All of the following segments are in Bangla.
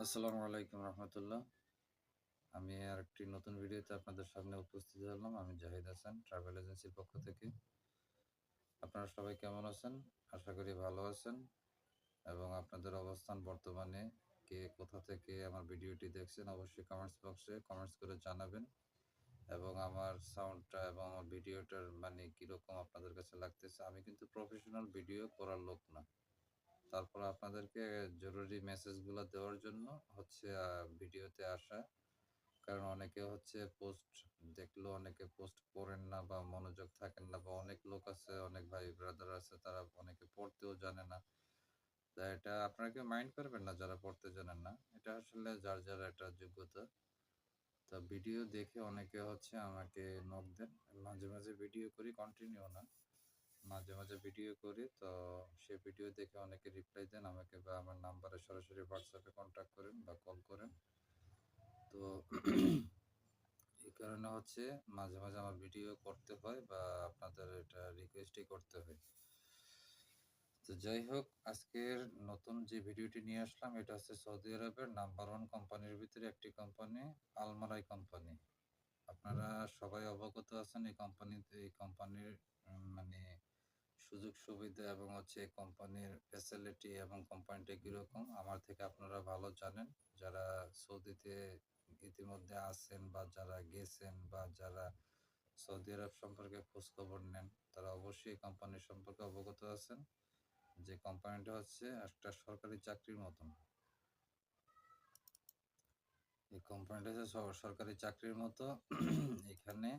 আসসালামু আলাইকুম রহমতুল্লাহ। আমি আরেকটি নতুন ভিডিওতে আপনাদের সামনে উপস্থিত হলাম। আমি জাহিদ হাসান, ট্রাভেল এজেন্সির পক্ষ থেকে। আপনারা সবাই কেমন আছেন? আশা করি ভালো আছেন এবং আপনাদের অবস্থান বর্তমানে কে কোথা থেকে আমার ভিডিওটি দেখছেন অবশ্যই কমেন্টস বক্সে কমেন্টস করে জানাবেন এবং আমার সাউন্ডটা এবং আমার ভিডিওটার মানে কীরকম আপনাদের কাছে লাগতেছে। আমি কিন্তু প্রফেশনাল ভিডিও করার লোক না। তারপর আপনাদেরকে জরুরি মেসেজগুলো দেওয়ার জন্য হচ্ছে ভিডিওতে আসা। কারণ অনেকে হচ্ছে পোস্ট দেখলেও অনেকে পোস্ট পড়েন না বা মনোযোগ থাকেন না, বা অনেক লোক আছে, অনেক ভাই ব্রাদার আছে, তারা অনেকে পড়তেও জানে না। তা এটা আপনারা কেউ মাইন্ড করবেন না যারা পড়তে জানেন না। এটা আসলে যার যার একটা যোগ্যতা। তা ভিডিও দেখে অনেকে হচ্ছে আমাকে নক দেন। মাঝে মাঝে ভিডিও করি, কন্টিনিউ না, মাঝে মাঝে ভিডিও করি। তো সে ভিডিও দেখে অনেকে রিপ্লাই দেন আমাকে বা আমার নাম্বারে সরাসরি হোয়াটসঅ্যাপে কন্ট্যাক্ট করেন বা কল করেন। তো এই কারণে হচ্ছে মাঝে মাঝে আমার ভিডিও করতে হয় বা আপনাদের এটা রিকোয়েস্টই করতে হয়। তো যাই হোক, আজকের নতুন যে ভিডিওটি নিয়ে আসলাম এটা হচ্ছে সৌদি আরবের নাম্বার 1 কোম্পানির ভিতরে একটি কোম্পানি, আলমারাই কোম্পানি। আপনারা সবাই অবগত আছেন এই কোম্পানির মানে সুযোগ সুবিধা এবং হচ্ছে এই কোম্পানির ফ্যাসিলিটি এবং কোম্পানিটা কীরকম আমার থেকে আপনারা ভালো জানেন। যারা সৌদিতে ইতিমধ্যে আছেন বা যারা গেছেন বা যারা সৌদি আরব সম্পর্কে খোঁজখবর নেন, তারা অবশ্যই এই কোম্পানি সম্পর্কে অবগত আছেন যে কোম্পানিটা হচ্ছে একটা সরকারি চাকরির মতন। এই কোম্পানিটা হচ্ছে সরকারি চাকরির মতো। এখানে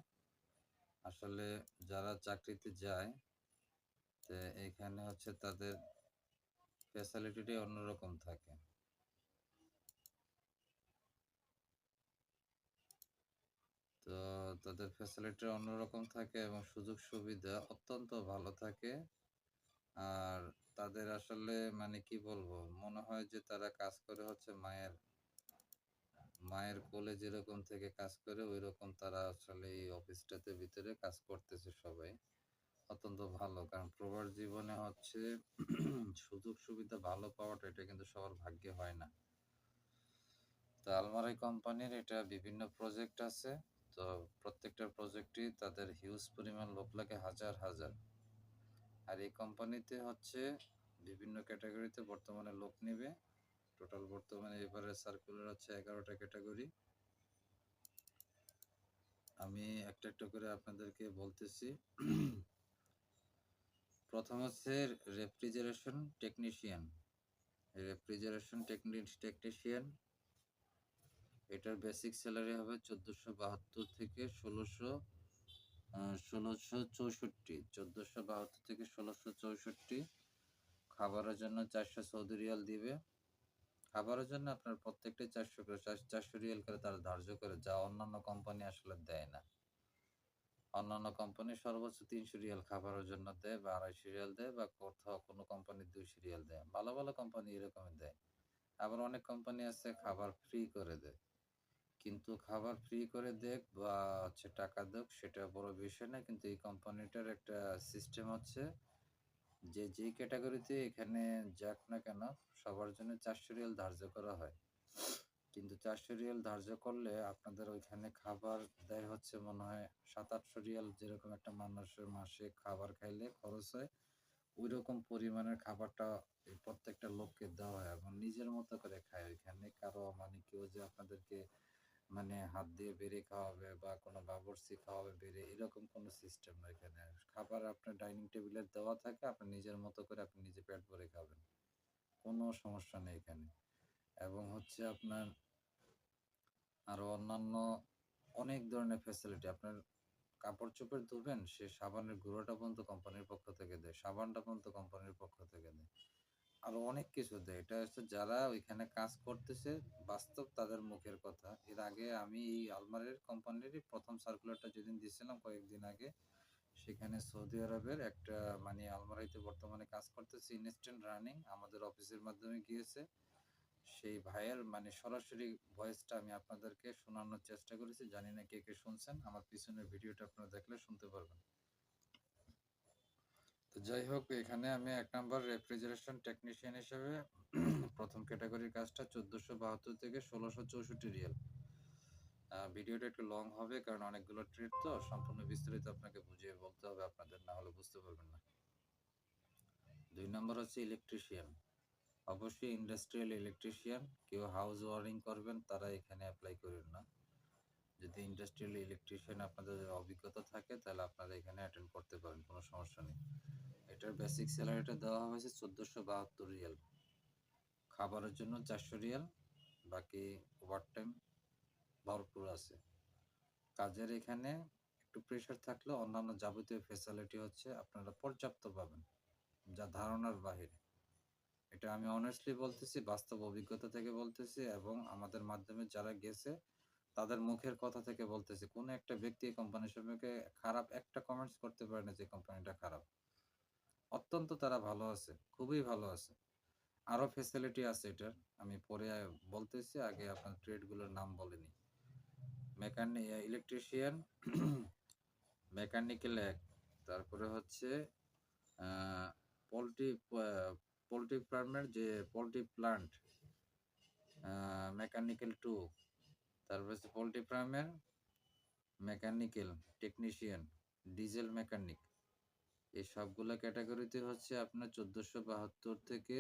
আসলে যারা চাকরিতে যায়, তো এখানে হচ্ছে তাদের ফ্যাসিলিটিটাই অন্যরকম থাকে। তো তাদের ফ্যাসিলিটি অন্যরকম থাকে এবং সুযোগ সুবিধা অত্যন্ত ভালো থাকে। আর তাদের আসলে মানে কি বলবো, মনে হয় যে তারা কাজ করে হচ্ছে মায়ের মায়ের কোলে যেরকম থেকে কাজ করে ওই রকম তারা আসলে এই অফিসটাতে ভিতরে কাজ করতেছে সবাই। অত্যন্ত ভালো, কারণ প্রবাস জীবনে হচ্ছে সুযোগ সুবিধা ভালো পাওয়াটা এটা কিন্তু সবার ভাগ্যে হয় না। তো আলমারাই কোম্পানির এটা বিভিন্ন প্রজেক্ট আছে। তো প্রত্যেকটা প্রজেক্টই তাদের হিউজ পরিমাণ লোক লাগে, হাজার হাজার। আর এই কোম্পানিতে হচ্ছে বিভিন্ন ক্যাটাগরিতে বর্তমানে লোক নেবে। টোটাল বর্তমানে এবারে সার্কুলার হচ্ছে 11টা ক্যাটাগরি। আমি একটা একটা করে আপনাদেরকে বলতেছি। প্রথম হচ্ছে রেফ্রিজারেশন টেকনিশিয়ান। টেকনিশিয়ান এটার বেসিক স্যালারি হবে 1472 থেকে 1664। 1472 থেকে 1664। খাবারের জন্য 400 সৌদি রিয়াল দিবে। খাবারের জন্য আপনার প্রত্যেকটাই 400 রিয়াল করে তারা ধার্য করে, যা অন্যান্য কোম্পানি আসলে দেয় না। অন্যান্য কোম্পানি সর্বোচ্চ 300 রিয়াল খাবারের জন্য দেয় বা 250 রিয়াল দেয়, বা কোথাও কোনো কোম্পানি 200 রিয়াল দেয়। ভালো ভালো কোম্পানি এরকমই দেয়। আবার অনেক কোম্পানি আছে খাবার ফ্রি করে দেয়। কিন্তু খাবার ফ্রি করে দেখ বা হচ্ছে টাকা দেখ সেটা বড় বিষয় না, কিন্তু এই কোম্পানিটার একটা সিস্টেম হচ্ছে যে যেই ক্যাটাগরিতে এখানে যাক না কেন সবার জন্য 400 রিয়াল ধার্য করা হয়। কিন্তু 400 রিয়াল ধার্য করলে আপনাদের ওইখানে খাবার দেয় হচ্ছে মনে হয় 700-800 রিয়াল, যেরকম একটা মানুষের মাসে খাবার খাইলে খরচ হয় ওই রকম পরিমাণের খাবারটা এই প্রত্যেকটা লোককে দেওয়া হয় এবং নিজের মতো করে খায়। ওইখানে কারো মানে কেউ যে আপনাদেরকে মানে হাত দিয়ে বেড়ে খাওয়াবে বা কোনো বাবুর্চি খাওয়াবে বেড়ে, এরকম কোনো সিস্টেম না। এখানে খাবার আপনার ডাইনিং টেবিলে দেওয়া থাকে, আপনি নিজের মতো করে আপনি নিজে পেট ভরে খাবেন, কোনো সমস্যা নেই এখানে। এবং হচ্ছে আপনার আরো অন্যান্য অনেক ধরনের ফ্যাসিলিটি। আপনার কাপড় চোপড় ধুবেন, সে সাবানের গুঁড়োটা পর্যন্ত কোম্পানির পক্ষ থেকে দেয়, সাবানটা পর্যন্ত কোম্পানির পক্ষ থেকে দেয়, আরো অনেক কিছু দেয়। এটা হচ্ছে যারা ওইখানে কাজ করতেছে বাস্তব তাদের মুখের কথা। এর আগে আমি এই আলমারির কোম্পানিরই প্রথম সার্কুলারটা যেদিন দিয়েছিলাম কয়েকদিন আগে, সেখানে সৌদি আরবের একটা মানে আলমারিতে বর্তমানে কাজ করতেছে, ইনস্ট্যান্ট রানিং, আমাদের অফিসের মাধ্যমে গিয়েছে। সেই ভাইয়ের মানে সরাসরি ভয়েসটা আমি আপনাদেরকে শোনানোর চেষ্টা করেছি। জানি না কে কে শুনছেন, আমার পিছনের ভিডিওটা আপনারা দেখলে শুনতে পারবেন। তো যাই হোক, এখানে আমি 1 নম্বর রেফ্রিজারেশন টেকনিশিয়ান হিসেবে প্রথম ক্যাটাগরির কাজটা 1472 থেকে 1664 রিয়াল। ভিডিওটা একটু লং হবে কারণ অনেকগুলো ট্রেড তো, সম্পূর্ণ বিস্তারিত আপনাকে বুঝিয়ে বলতে হবে আপনাদের, না হলে বুঝতে পারবেন না। 2 নম্বর হচ্ছে ইলেকট্রিশিয়ান। অবশ্যই ইন্ডাস্ট্রিয়াল ইলেকট্রিশিয়ান, কেউ হাউস ওয়ারিং করবেন তারা এখানে অ্যাপ্লাই করেন না। যদি ইন্ডাস্ট্রিয়াল ইলেকট্রিশিয়ান আপনাদের অভিজ্ঞতা থাকে তাহলে আপনারা এখানে অ্যাটেন্ড করতে পারেন, কোনো সমস্যা নেই। এটার বেসিক স্যালারিটা দেওয়া হয়েছে 1472 রিয়াল, খাবারের জন্য 400 রিয়াল, বাকি ওভারটাইম ভরপুর আছে। কাজের এখানে একটু প্রেশার থাকলেও অন্যান্য যাবতীয় ফ্যাসিলিটি হচ্ছে আপনারা পর্যাপ্ত পাবেন, যা ধারণার বাহিরে। এটা আমি অনেস্টলি বলতেছি, বাস্তব অভিজ্ঞতা থেকে বলতেছি, এবং আমাদের মাধ্যমে যারা গেছে তাদের মুখের কথা থেকে বলতেছি। কোনো একটা ব্যক্তি কোম্পানির সম্পর্কে খারাপ একটা কমেন্টস করতে পারে না যে কোম্পানিটা খারাপ। অত্যন্ত তারা ভালো আছে, খুবই ভালো আছে। আরও ফ্যাসিলিটি আছে এটার, আমি পরে বলতেছি, আগে আপনার ট্রেডগুলোর নাম বলেনি। ইলেকট্রিশিয়ান, মেকানিক্যাল এক, তারপরে হচ্ছে পোলট্রি পোলট্রি ফার্মের যে পোলট্রি প্লান্ট, মেকানিক্যাল 2, তারপর হচ্ছে পোলট্রি ফার্মের মেকানিক্যাল টেকনিশিয়ান, ডিজেল মেকানিক, এই সবগুলো ক্যাটাগরিতে হচ্ছে আপনার 1472 থেকে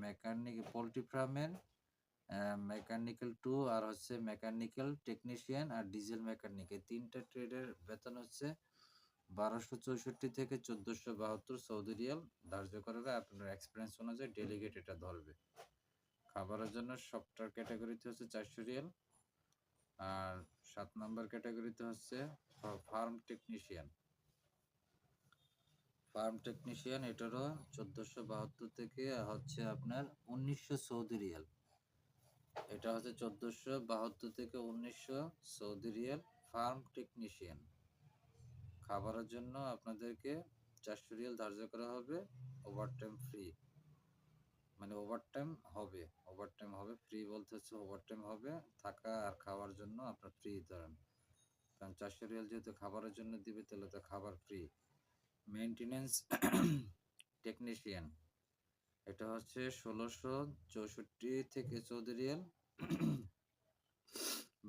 মেকানিক পোলট্রি ফার্মের মেকানিক্যাল 2 আর হচ্ছে মেকানিক্যাল টেকনিশিয়ান আর ডিজেল মেকানিক, এই তিনটা ট্রেডের বেতন হচ্ছে 1264 থেকে 1472 সৌদি রিয়াল ধার্য করবে। আপনার এক্সপিরিয়েন্স অনুযায়ী ডেলিগেট এটা ধরবে। খাবারের জন্য সবটার ক্যাটাগরিতে হচ্ছে 400 রিয়াল। আর 7 নম্বর ক্যাটাগরিতে হচ্ছে ফার্ম টেকনিশিয়ান। এটারও 1472 থেকে হচ্ছে আপনার 1900 সৌদি রিয়াল। এটা হচ্ছে 1472 থেকে 1900 সৌদি রিয়াল ফার্ম টেকনিশিয়ান। খাবারের জন্য আপনাদেরকে 400 রিয়াল ধার্য করা হবে, ওভারটাইম ফ্রি, মানে ওভারটাইম হবে ফ্রি বলতে হচ্ছে ওভারটাইম হবে, থাকা আর খাওয়ার জন্য আপনার ফ্রি ধরেন, কারণ 400 রিয়াল যেহেতু খাবারের জন্য দিবে তাহলে তো খাবার ফ্রি। মেইনটেনেন্স টেকনিশিয়ান, এটা হচ্ছে 1664 থেকে সৌদি রিয়াল।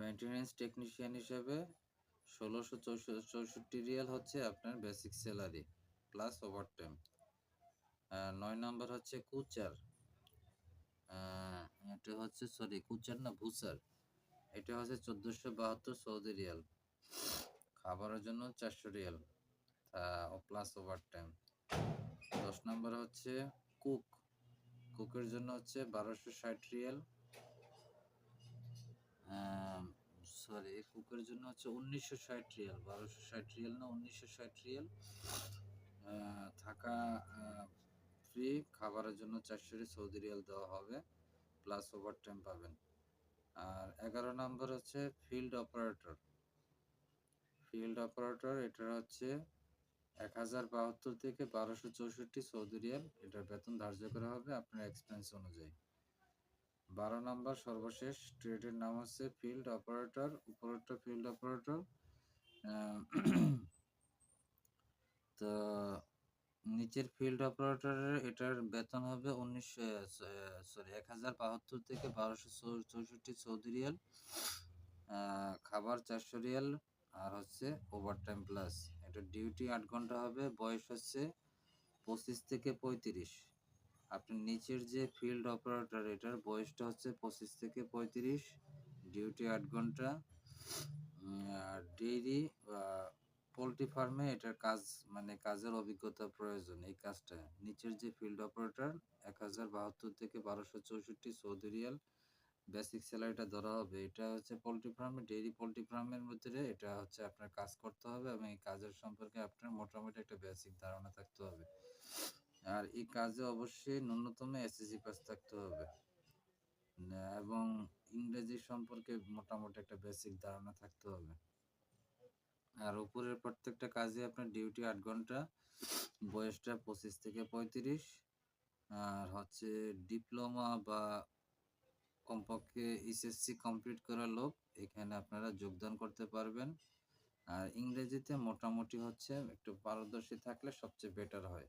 মেইনটেনেন্স টেকনিশিয়ান হিসেবে 1664 রিয়াল হচ্ছে আপনার বেসিক স্যালারি প্লাস ওভারটাইম। 9 নম্বর হচ্ছে কুচার, এটা হচ্ছে কুচার না ভুসার, এটা হচ্ছে 1472 সৌদি রিয়াল, খাবারের জন্য 400 রিয়াল প্লাস ওভারটাইম। 10 নম্বর হচ্ছে কুকের জন্য হচ্ছে 1260 রিয়াল, কুকের জন্য হচ্ছে 1960 রিয়াল, 1260 রিয়াল না 1960 রিয়াল, থাকা ফ্রি, খাবারের জন্য 400 সৌদি রিয়াল দেওয়া হবে প্লাস ওভারটাইম পাবেন। আর 11 নম্বর হচ্ছে ফিল্ড অপারেটর। এটা হচ্ছে 1072 থেকে 1264 সৌদি রিয়াল, এটার বেতন ধার্য করা হবে আপনার এক্সপেন্স অনুযায়ী। 12 নম্বর সর্বশেষ ট্রেডের নাম হচ্ছে ফিল্ড অপারেটর, উপরেরটা ফিল্ড অপারেটর। তো নিচের ফিল্ড অপারেটরের এটার বেতন হবে 1072 থেকে 1264 সৌদি রিয়াল, খাবার 400 রিয়াল, আর হচ্ছে ওভারটাইম প্লাস। এটা ডিউটি 8 ঘন্টা হবে, বয়স হচ্ছে 25 থেকে 35। আপনার নিচের যে ফিল্ড অপারেটর এটার বয়সটা হচ্ছে 25 থেকে 35, ডিউটি 8 ঘন্টা। ডেইরি পোলট্রি ফার্মে এটার কাজ, মানে কাজের অভিজ্ঞতা প্রয়োজন এই কাজটা। নিচের যে ফিল্ড অপারেটর 1072 থেকে 1264 সৌদি রিয়াল বেসিক স্যালারিটা ধরা হবে। এটা হচ্ছে পোলট্রি ফার্মে, ডেইরি পোলট্রি ফার্মের মধ্যে এটা হচ্ছে আপনার কাজ করতে হবে, এবং এই কাজের সম্পর্কে আপনার মোটামুটি একটা বেসিক ধারণা থাকতে হবে। আর এই কাজে অবশ্যই ন্যূনতম এসএসসি পাস থাকতে হবে, এবং ইংরেজি সম্পর্কে মোটামুটি একটা বেসিক ধারণা থাকতে হবে। আর উপরের প্রত্যেকটা কাজে আপনার ডিউটি 8 ঘন্টা, বয়সটা 25 থেকে 35, আর হচ্ছে ডিপ্লোমা বা কমপক্ষে এসএসসি কমপ্লিট করা লোক এখানে আপনারা যোগদান করতে পারবেন। আর ইংরেজিতে মোটামুটি হচ্ছে একটু পারদর্শী থাকলে সবচেয়ে বেটার হয়।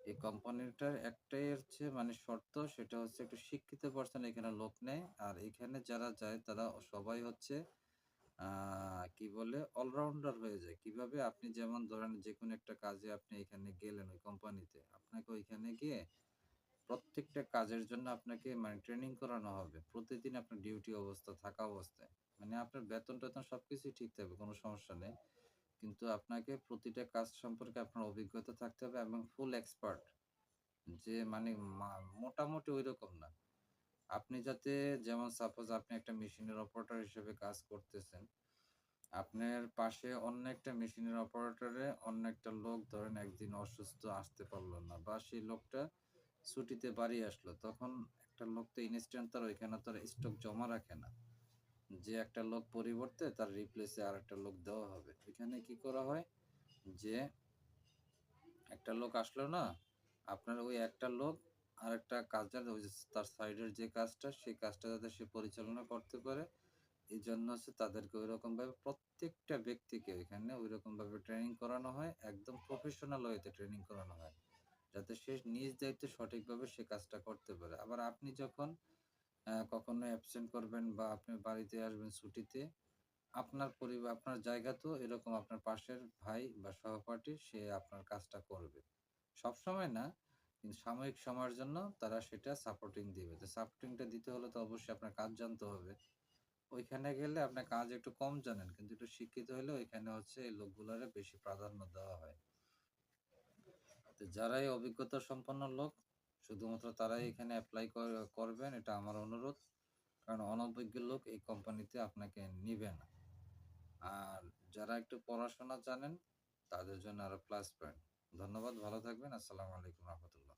এই কোম্পানিটার একটাই হচ্ছে মানে শর্ত, সেটা হচ্ছে একটু শিক্ষিত পার্সন এখানে লোক নেয়। আর এখানে যারা যায় তারা সবাই হচ্ছে কি বলে অলরাউন্ডার হয়ে যায়। কিভাবে? আপনি যেমন ধরেন যেকোনো একটা কাজে আপনি এখানে গেলেন ওই কোম্পানিতে। আপনাকে ওইখানে গিয়ে প্রত্যেকটা কাজের জন্য আপনাকে মানে ট্রেনিং করানো হবে। প্রতিদিন আপনার ডিউটি অবস্থা থাকা অবস্থায়। মানে আপনার বেতন-টেতন সবকিছুই ঠিক থাকবে, কোনো সমস্যা নেই। কিন্তু আপনাকে প্রতিটা কাজ সম্পর্কে আপনার অভিজ্ঞতা থাকতে হবে এবং ফুল এক্সপার্ট। যে মানে মোটামুটি ঐরকম না। আপনি যাতে যেমন সাপোজ আপনি একটা মেশিনের অপারেটর হিসেবে কাজ করতেছেন। আপনার পাশে অন্য একটা মেশিনের অপারেটরে অন্য একটা লোক ধরেন একদিন অসুস্থ আসতে পারল না বা সেই লোকটা ছুটিতে বাড়ি আসলো। তখন একটা লোক তো ইনস্ট্যান্ট তার ওইখানে তার স্টক জমা রাখে না। যে একটা লোক পরিবর্তে তার রিপ্লেসে আরেকটা লোক দেওয়া হবে। এখানে কি করা হয় যে একটা লোক আসলো না, আপনার ওই একটা লোক আরেকটা কাজের ওই যে তার সাইডের যে কাজটা সেই কাজটা যাতে সে পরিচালনা করতে পারে, এই জন্য হচ্ছে তাদেরকে ওইরকম ভাবে প্রত্যেকটা ব্যক্তিকে এখানে ওইরকম ভাবে ট্রেনিং করানো হয়, একদম প্রফেশনাল ওয়েতে ট্রেনিং করানো হয়, যাতে সে নিজ দায়িত্বে সঠিকভাবে সে কাজটা করতে পারে। আবার আপনি যখন কখনো অ্যাবসেন্ট করবেন বা আপনি বাড়িতে আসবেন ছুটিতে, আপনার পরিবার আপনার জায়গাতেও এরকম আপনার পাশের ভাই বা সহপাঠী সে আপনার কাজটা করবে। সবসময় না, কিন্তু সাময়িক সময়ের জন্য তারা সেটা সাপোর্টিং দিবে। তো সাপোর্টিংটা দিতে হলে তো অবশ্যই আপনার কাজ জানতে হবে। ওইখানে গেলে আপনার কাজ একটু কম জানেন কিন্তু একটু শিক্ষিত হলে ওইখানে হচ্ছে এই লোকগুলারে বেশি প্রাধান্য দেওয়া হয়। তো যারাই অভিজ্ঞতা সম্পন্ন লোক শুধুমাত্র তারাই এখানে এপ্লাই করবেন, এটা আমার অনুরোধ। কারণ অনভিজ্ঞ লোক এই কোম্পানিতে আপনাকে নিবে না। আর যারা একটু পড়াশোনা জানেন তাদের জন্য আরো প্লাস পয়েন্ট। ধন্যবাদ, ভালো থাকবেন। আসসালামু আলাইকুম রহমতুল্লাহ।